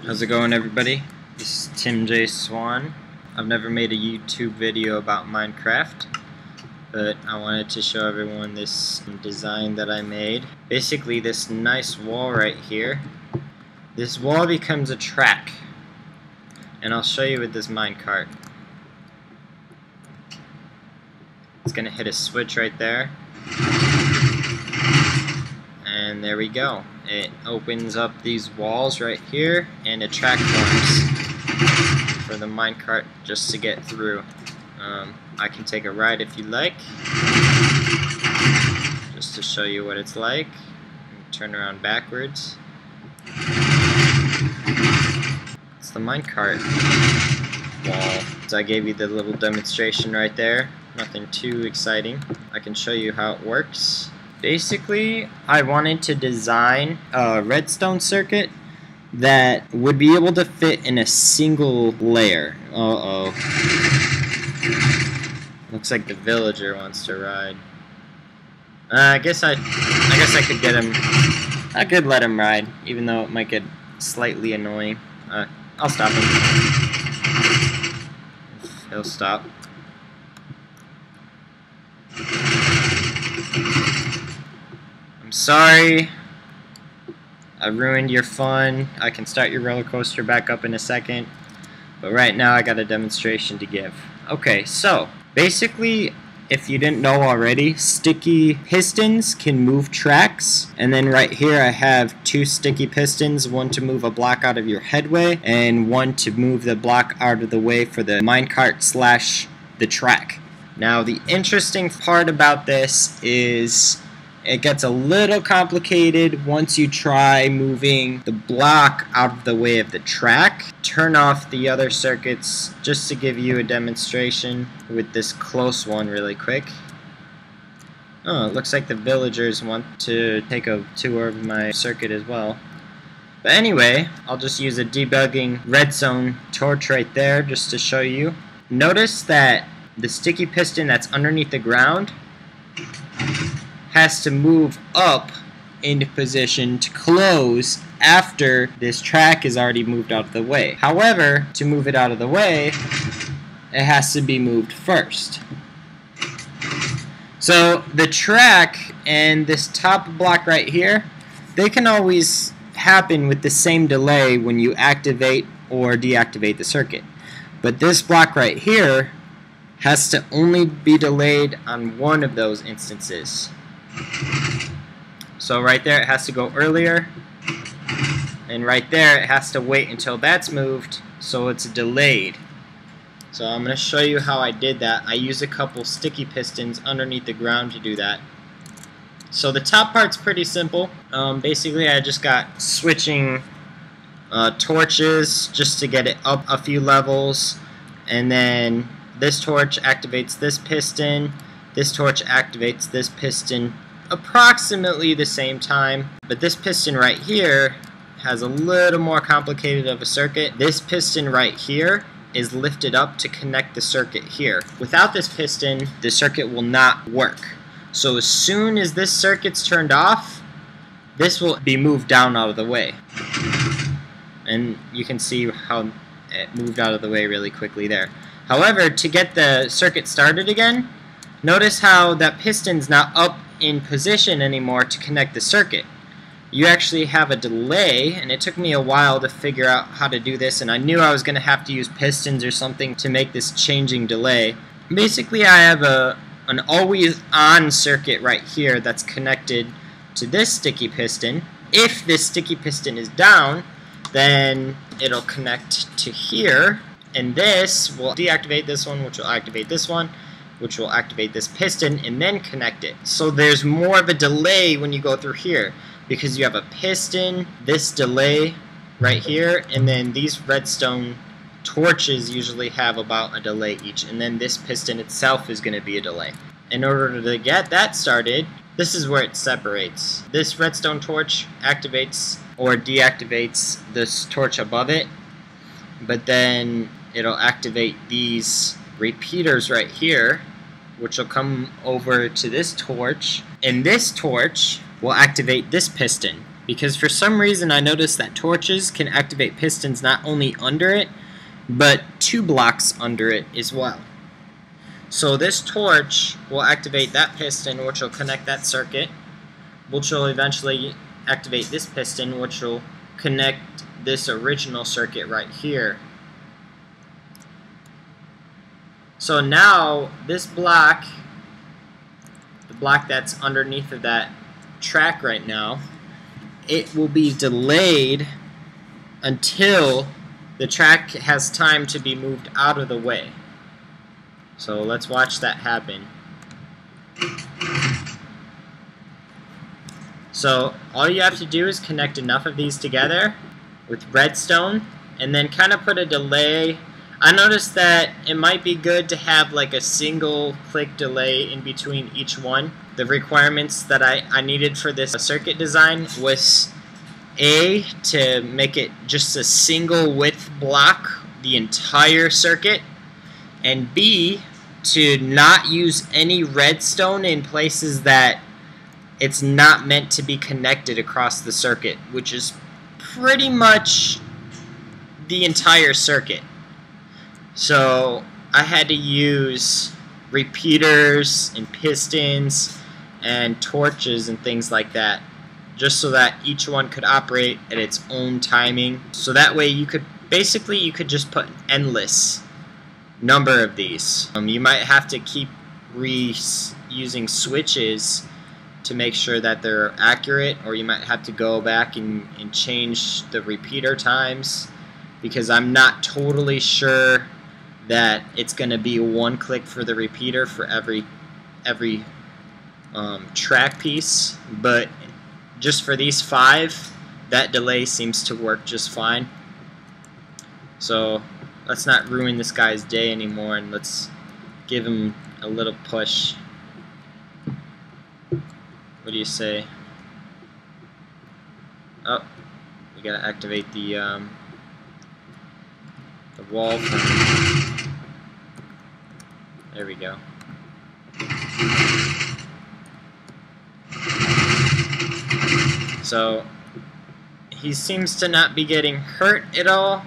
How's it going, everybody? This is Tim J. Swan. I've never made a YouTube video about Minecraft, but I wanted to show everyone this design that I made. Basically, this nice wall right here, this wall becomes a track, and I'll show you with this minecart. It's gonna hit a switch right there, and there we go. It opens up these walls right here, and a track forms for the minecart just to get through. I can take a ride if you like, just to show you what it's like. Turn around backwards. It's the minecart wall. So I gave you the little demonstration right there. Nothing too exciting. I can show you how it works. Basically, I wanted to design a redstone circuit that would be able to fit in a single layer. Uh-oh. Looks like the villager wants to ride. I guess I could get him. I could let him ride, even though it might get slightly annoying. I'll stop him. He'll stop. I'm sorry, I ruined your fun. I can start your roller coaster back up in a second, but right now I got a demonstration to give. Okay, so basically, if you didn't know already, sticky pistons can move tracks, and then right here I have two sticky pistons, one to move a block out of your headway and one to move the block out of the way for the minecart slash the track. Now, the interesting part about this is it gets a little complicated once you try moving the block out of the way of the track. Turn off the other circuits just to give you a demonstration with this close one really quick. Oh, it looks like the villagers want to take a tour of my circuit as well. But anyway, I'll just use a debugging redstone torch right there just to show you. Notice that the sticky piston that's underneath the ground has to move up into position to close after this track is already moved out of the way. However, to move it out of the way, it has to be moved first. So the track and this top block right here, they can always happen with the same delay when you activate or deactivate the circuit. But this block right here has to only be delayed on one of those instances. So right there it has to go earlier, and right there it has to wait until that's moved, so it's delayed. So I'm going to show you how I did that. I used a couple sticky pistons underneath the ground to do that. So the top part's pretty simple. Basically I just got switching torches just to get it up a few levels, and then this torch activates this piston, this torch activates this piston approximately the same time, but this piston right here has a little more complicated of a circuit. This piston right here is lifted up to connect the circuit here. Without this piston, the circuit will not work. So as soon as this circuit's turned off, this will be moved down out of the way. And you can see how it moved out of the way really quickly there. However, to get the circuit started again, notice how that piston's not up in position anymore to connect the circuit. You actually have a delay, and it took me a while to figure out how to do this, and I knew I was going to have to use pistons or something to make this changing delay. Basically, I have an always on circuit right here that's connected to this sticky piston. If this sticky piston is down, then it'll connect to here, and this will deactivate this one, which will activate this one, which will activate this piston and then connect it. So there's more of a delay when you go through here because you have a piston, this delay right here, and then these redstone torches usually have about a delay each, and then this piston itself is going to be a delay. In order to get that started, this is where it separates. This redstone torch activates or deactivates this torch above it, but then it'll activate these repeaters right here, which will come over to this torch, and this torch will activate this piston. because for some reason I noticed that torches can activate pistons not only under it, but 2 blocks under it as well. So this torch will activate that piston, which will connect that circuit, which will eventually activate this piston, which will connect this original circuit right here. So now this block, the block that's underneath of that track right now, it will be delayed until the track has time to be moved out of the way. So let's watch that happen. So all you have to do is connect enough of these together with redstone and then kind of put a delay. I noticed that it might be good to have like a single click delay in between each one. The requirements that I needed for this circuit design was A, to make it just a single width block, the entire circuit, and B, to not use any redstone in places that it's not meant to be connected across the circuit, which is pretty much the entire circuit. So I had to use repeaters and pistons and torches and things like that, just so that each one could operate at its own timing. So that way you could just put an endless number of these. You might have to keep reusing switches to make sure that they're accurate, or you might have to go back and change the repeater times, because I'm not totally sure that it's going to be 1 click for the repeater for every track piece, but just for these 5, that delay seems to work just fine. So let's not ruin this guy's day anymore, and let's give him a little push. What do you say? Oh, we gotta activate the wall. There we go. So he seems to not be getting hurt at all.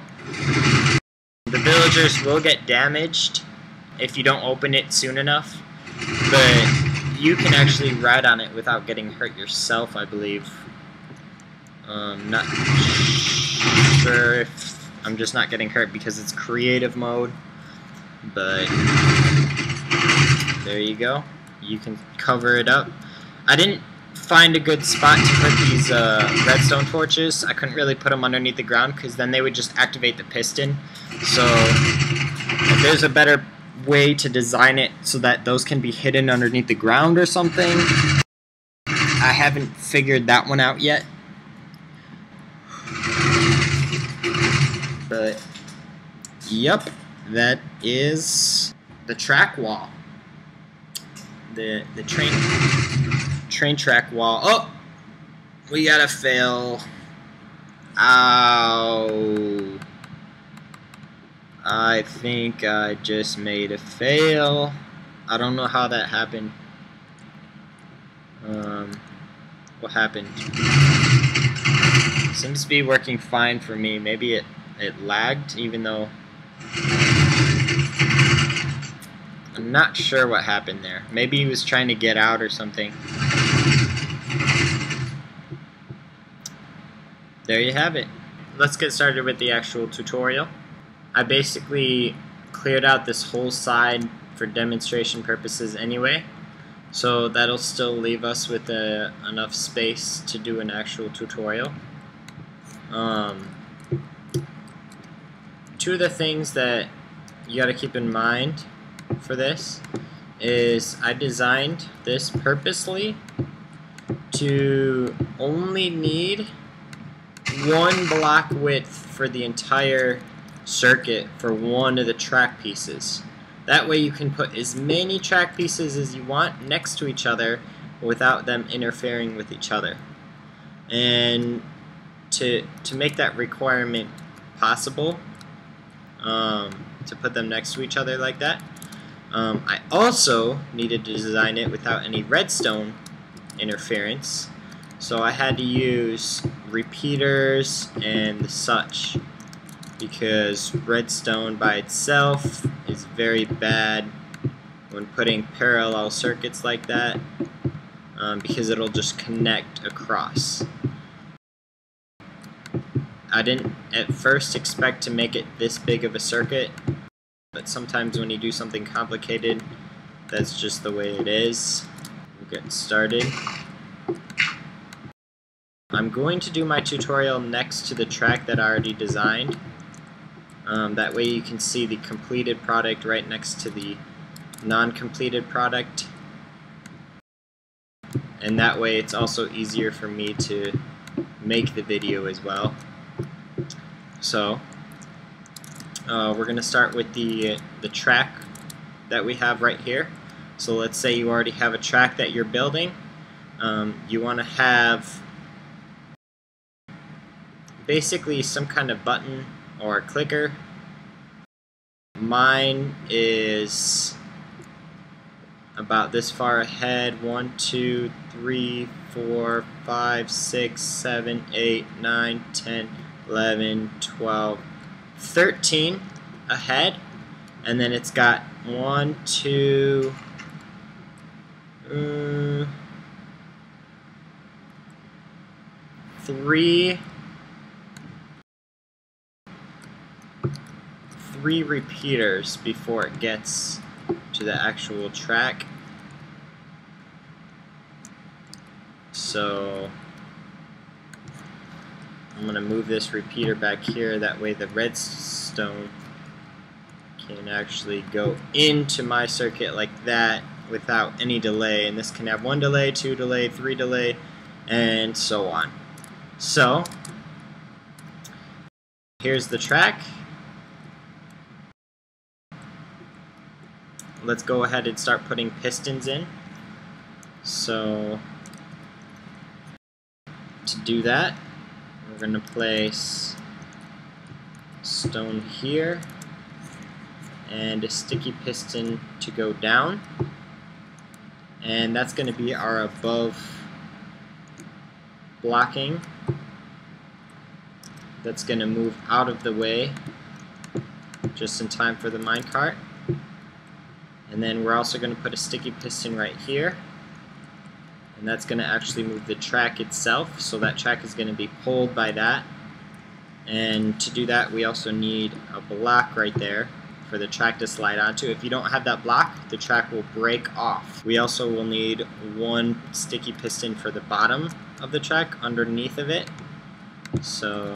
The villagers will get damaged if you don't open it soon enough, but you can actually ride on it without getting hurt yourself, I believe. Not sure if I'm just not getting hurt because it's creative mode, but there you go. You can cover it up. I didn't find a good spot to put these redstone torches. I couldn't really put them underneath the ground because then they would just activate the piston. So if there's a better way to design it so that those can be hidden underneath the ground or something, I haven't figured that one out yet. But yep, that is the track wall. The train track wall. Oh, we gotta fail. Ow. I think I just made a fail. I don't know how that happened. What happened? Seems to be working fine for me. Maybe it lagged, even though I'm not sure what happened there. Maybe he was trying to get out or something. There you have it. Let's get started with the actual tutorial. I basically cleared out this whole side for demonstration purposes anyway, so that'll still leave us with enough space to do an actual tutorial. Two of the things that you gotta keep in mind for this is I designed this purposely to only need 1 block width for the entire circuit for one of the track pieces. That way you can put as many track pieces as you want next to each other without them interfering with each other. And to make that requirement possible, to put them next to each other like that, I also needed to design it without any redstone interference. So I had to use repeaters and such, because redstone by itself is very bad when putting parallel circuits like that, because it'll just connect across. I didn't at first expect to make it this big of a circuit, but sometimes when you do something complicated, that's just the way it is. We'll get started. I'm going to do my tutorial next to the track that I already designed. That way you can see the completed product right next to the non-completed product. And that way it's also easier for me to make the video as well. So we're going to start with the track that we have right here. So let's say you already have a track that you're building. You want to have basically some kind of button or a clicker. Mine is about this far ahead. 1, 2, 3, 4, 5, 6, 7, 8, 9, 10, 11, 12, 13 ahead, and then it's got 1, 2, 3 repeaters before it gets to the actual track. So I'm going to move this repeater back here, that way the redstone can actually go into my circuit like that without any delay, and this can have 1 delay, 2 delay, 3 delay, and so on. So here's the track. Let's go ahead and start putting pistons in. So to do that, we're going to place stone here and a sticky piston to go down, and that's going to be our above blocking. That's going to move out of the way just in time for the minecart. And then we're also going to put a sticky piston right here, and that's going to actually move the track itself, so that track is going to be pulled by that. And to do that, we also need a block right there for the track to slide onto. If you don't have that block, the track will break off. We also will need 1 sticky piston for the bottom of the track underneath of it. So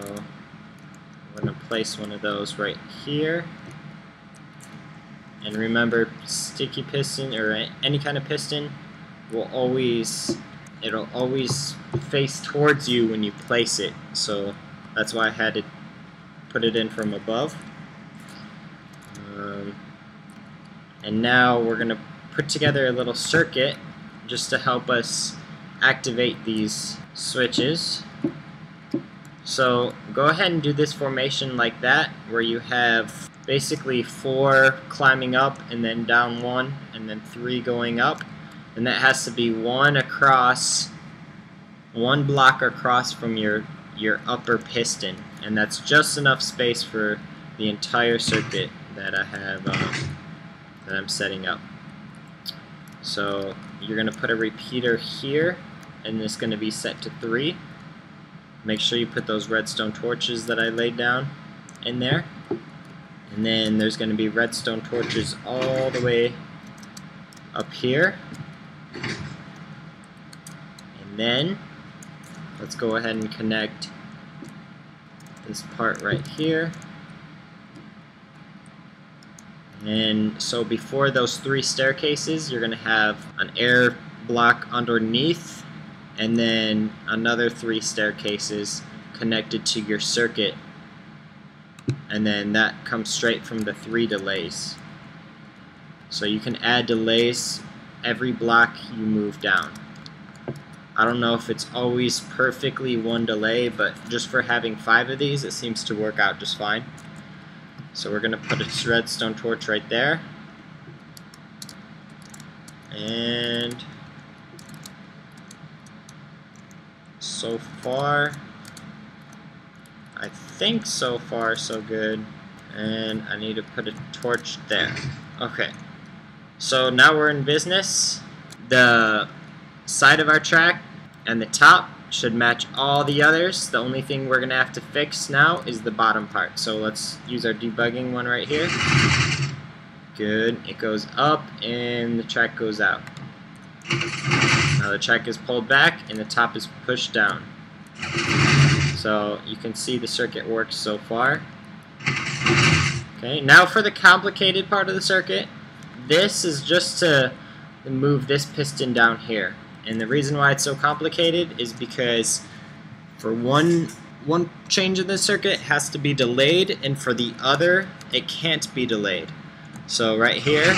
we're going to place one of those right here. And remember, sticky piston or any kind of piston will always face towards you when you place it. So that's why I had to put it in from above. And now we're going to put together a little circuit just to help us activate these switches. So go ahead and do this formation like that, where you have basically 4 climbing up and then down 1 and then 3 going up, and that has to be 1 across, 1 block across from your upper piston, and that's just enough space for the entire circuit that I have that I'm setting up. So you're going to put a repeater here, and it's going to be set to 3. Make sure you put those redstone torches that I laid down in there. And then there's going to be redstone torches all the way up here. And then let's go ahead and connect this part right here. And so before those 3 staircases, you're going to have an air block underneath, and then another 3 staircases connected to your circuit, and then that comes straight from the 3 delays. So you can add delays every block you move down. I don't know if it's always perfectly 1 delay, but just for having 5 of these, it seems to work out just fine. So we're going to put a redstone torch right there, and so far, I think so far so good. And I need to put a torch there. Okay. So now we're in business. The side of our track and the top should match all the others. The only thing we're going to have to fix now is the bottom part. So let's use our debugging one right here. Good. It goes up and the track goes out. Now the track is pulled back and the top is pushed down. So you can see the circuit works so far. Okay, now for the complicated part of the circuit. This is just to move this piston down here. And the reason why it's so complicated is because for one change in the circuit it has to be delayed, and for the other it can't be delayed. So right here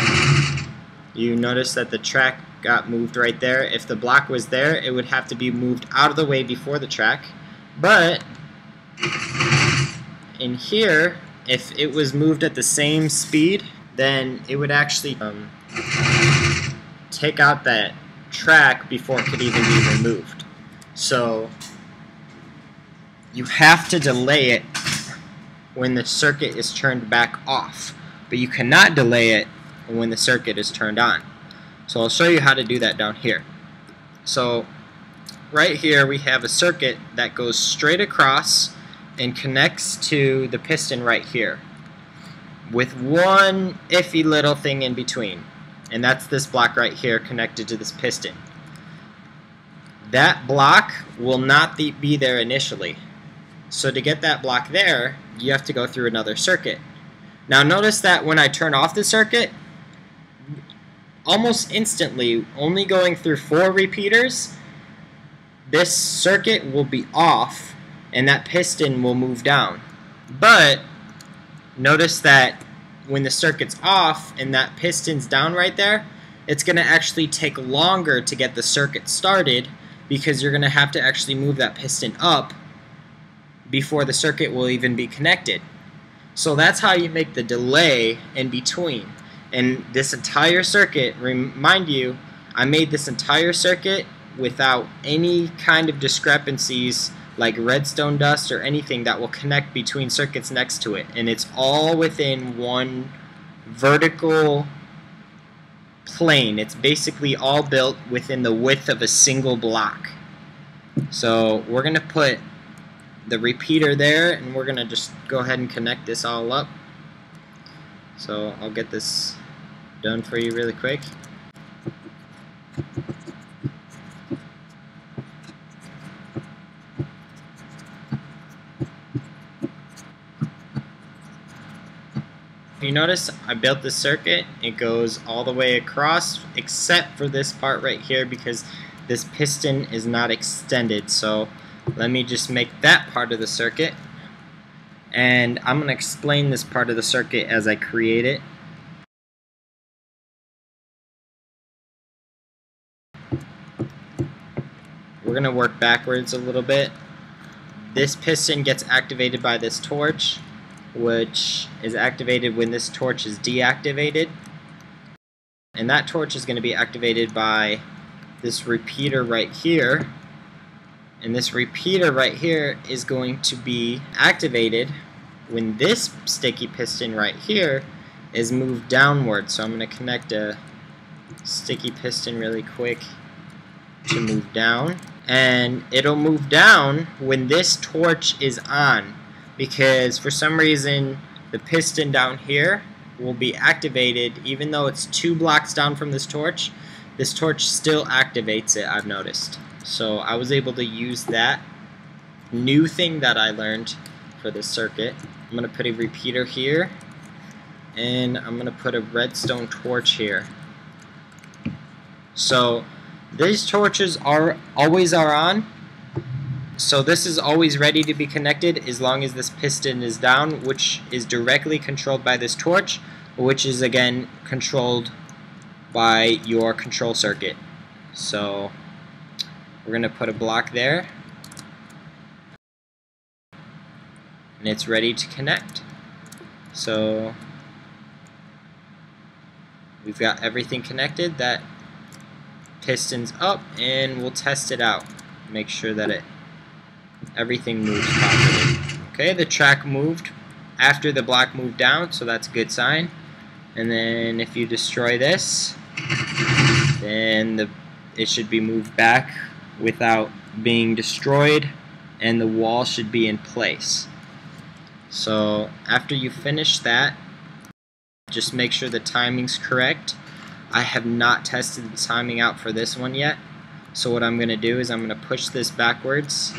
you notice that the track got moved right there. If the block was there, it would have to be moved out of the way before the track. But in here, if it was moved at the same speed, then it would actually take out that track before it could even be removed. So you have to delay it when the circuit is turned back off, but you cannot delay it when the circuit is turned on. So I'll show you how to do that down here. So right here we have a circuit that goes straight across and connects to the piston right here, with one iffy little thing in between, and that's this block right here connected to this piston. That block will not be there initially. So to get that block there, you have to go through another circuit. Now notice that when I turn off the circuit, almost instantly, only going through 4 repeaters, this circuit will be off and that piston will move down. But notice that when the circuit's off and that piston's down right there, it's going to actually take longer to get the circuit started, because you're going to have to actually move that piston up before the circuit will even be connected. So that's how you make the delay in between. And this entire circuit, remind you, I made this entire circuit without any kind of discrepancies like redstone dust or anything that will connect between circuits next to it. And it's all within one vertical plane. It's basically all built within the width of a single block. So we're going to put the repeater there, and we're going to just go ahead and connect this all up. So I'll get this done for you really quick. You notice I built the circuit. It goes all the way across except for this part right here, because this piston is not extended. So let me just make that part of the circuit, and I'm going to explain this part of the circuit as I create it. We're going to work backwards a little bit. This piston gets activated by this torch, which is activated when this torch is deactivated. And that torch is going to be activated by this repeater right here. And this repeater right here is going to be activated when this sticky piston right here is moved downward. So I'm going to connect a sticky piston really quick to move down. And it'll move down when this torch is on, because for some reason the piston down here will be activated even though it's 2 blocks down from this torch. This torch still activates it, I've noticed. So I was able to use that new thing that I learned for this circuit. I'm going to put a repeater here, and I'm going to put a redstone torch here. So these torches are always on. So this is always ready to be connected as long as this piston is down, which is directly controlled by this torch, which is again controlled by your control circuit. So we're going to put a block there, and it's ready to connect. So we've got everything connected. That piston's up, and we'll test it out. Make sure that it everything moves properly. Okay, the track moved after the block moved down, so that's a good sign. And then if you destroy this, then it should be moved back without being destroyed, and the wall should be in place. So after you finish that, just make sure the timing's correct. I have not tested the timing out for this one yet, so what I'm going to do is I'm going to push this backwards,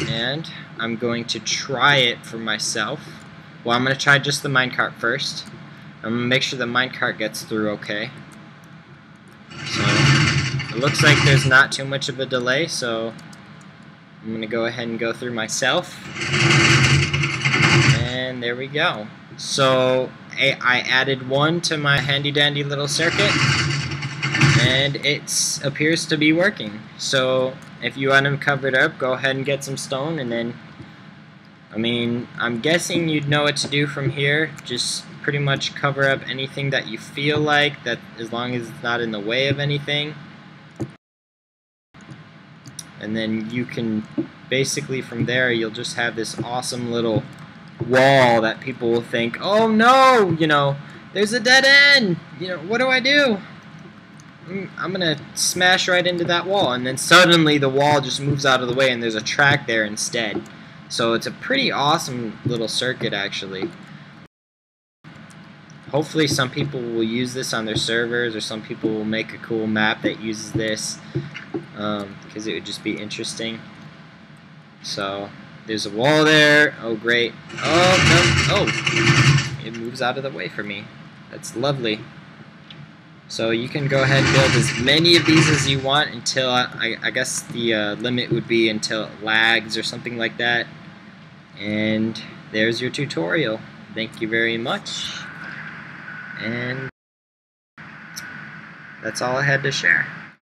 and I'm going to try it for myself. Well, I'm going to try just the minecart first. I'm going to make sure the minecart gets through okay. So it looks like there's not too much of a delay, so I'm going to go ahead and go through myself. And there we go. So I added one to my handy dandy little circuit, and it appears to be working. So if you want them covered up, go ahead and get some stone, and then, I mean, I'm guessing you'd know what to do from here. Just pretty much cover up anything that you feel like, that as long as it's not in the way of anything. And then you can basically from there you'll just have this awesome little wall that people will think, oh no, you know, there's a dead end, you know, what do I do? I'm gonna smash right into that wall, and then suddenly the wall just moves out of the way and there's a track there instead. So it's a pretty awesome little circuit actually. Hopefully some people will use this on their servers, or some people will make a cool map that uses this, because it would just be interesting. So there's a wall there. Oh great. Oh no. Oh, it moves out of the way for me. That's lovely. So you can go ahead and build as many of these as you want until I guess the limit would be until it lags or something like that. And there's your tutorial. Thank you very much. And that's all I had to share.